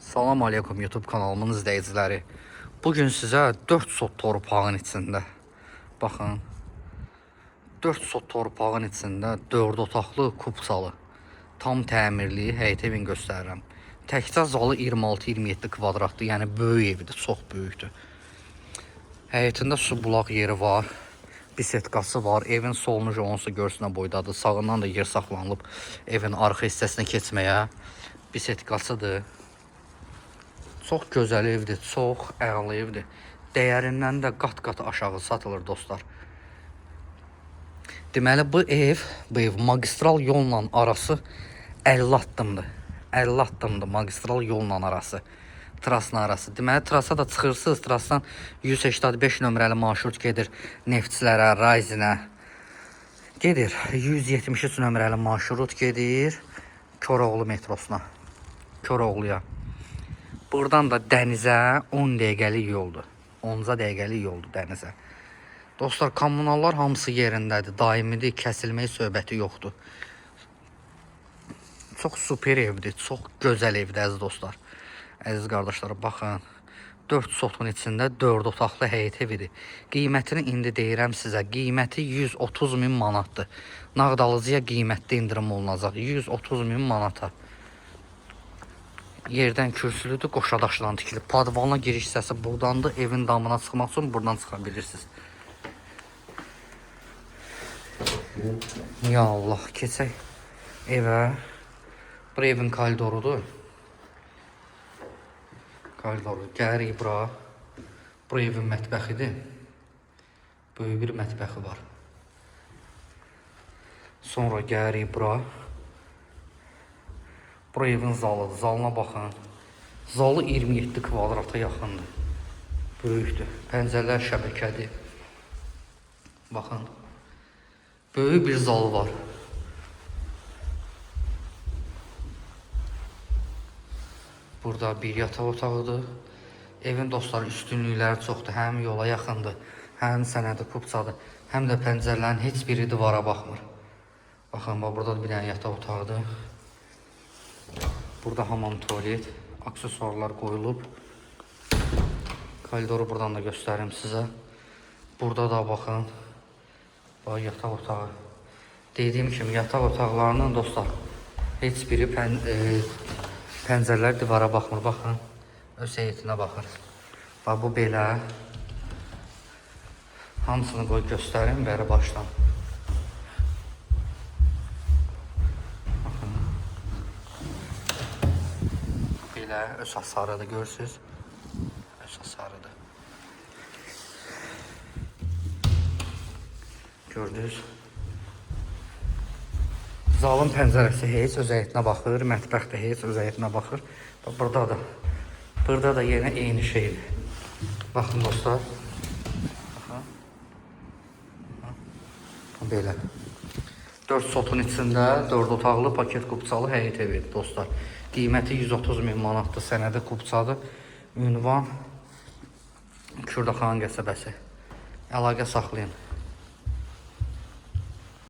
Salam aleykum YouTube kanalımın izləyiciləri. Bugün sizə 4 sot torpağın içində, baxın, 4 sot torpağın içində 4 otaqlı kupsalı, tam təmirli həyət evini göstərirəm. Təkcə zalı 26-27 kvadratdır, yəni böyük evdir, çox böyükdür. Həyətində su bulaq yeri var, bisetkası var, evin solunu jonsu görsünə boydadır, sağından da yer saxlanılıb evin arxa hissəsinə keçməyə. Bisetkasıdır. Çox gözəl evdir, çox əla evdir. Dəyərindən də qat-qat aşağı satılır dostlar. Deməli bu ev magistral yolla arası 50 addımdır. 50 addımdır magistral yolla arası. Trasla arası. Deməli trasa da çıxırsınız. Trasdan 185 nömrəli marşrut gedir Neftçilərə, Rayzinə. Gedir 173 nömrəli marşrut gedir Koroğlu metrosuna. Koroğluya. Buradan da dənizə 10 dəqiqəlik yoldur. 10 dəqiqəlik yoldur dənizə. Dostlar, kommunallar hamısı yerindədir. Daimidir, kəsilmək söhbəti yoxdur. Çox super evdir, çox gözəl evdir əziz dostlar. Əziz qardaşlar, baxın. 4 sotun içində 4 otaqlı həyət evidir. Qiymətini indi deyirəm sizə. Qiyməti 130 min manatdır. Nağdalıcıya qiymətdə indirim olunacaq. 130 min manata. Yerdən kürsülüdür, qoşadaşla tikilib. Padvalına giriş hissəsi buradandır. Evin damına çıxmaq üçün buradan çıxa bilirsiniz. Ya Allah, keçək evə. Bu evin koridorudur. Koridoru. Gəlirik bura. Bu evin mətbəxidir. Böyük bir mətbəxi var. Sonra gəlirik bura. Bu evin zalıdır. Zalına baxın. Zalı 27 kvadrata yaxındır. Böyükdür. Pəncərələr şəbəkədir. Baxın. Böyük bir zalı var. Burada bir yataq otağıdır. Evin dostları üstünlükləri çoxdur. Həm yola yaxındır, həm sənədi kupçadır, həm də pəncərələrin heç biri divara baxmır. Baxın, burada bir dənə yataq otağıdır. Burada hamam, tualet, aksesuarlar qoyulub. Koridoru buradan da göstərim sizə. Burada da baxın. Bax, yataq otağı. Dediyim kimi, yataq otaqlarının dostlar heç biri pəncərələr divara baxmır. Baxın, öz heyətinə baxır. Bax, bu belə. Hamısını qoy göstərim bəri başdan. Öz hasarıdır, görürsünüz. Öz hasarıdır. Gördünüz. Zalın pəncərəsi heç öz həyətinə baxır. Mətbəx də heç öz həyətinə baxır. Burada da. Burada da yenə eyni şeydir. Baxın dostlar. Baxın. Belə. 4 sotun içində 4 otaqlı paket kupçalı həyət evidir dostlar. Qiyməti 130 min manatdır, sənədi kupçadır. Ünvan Kürdaxan qəsəbəsi. Əlaqə saxlayın.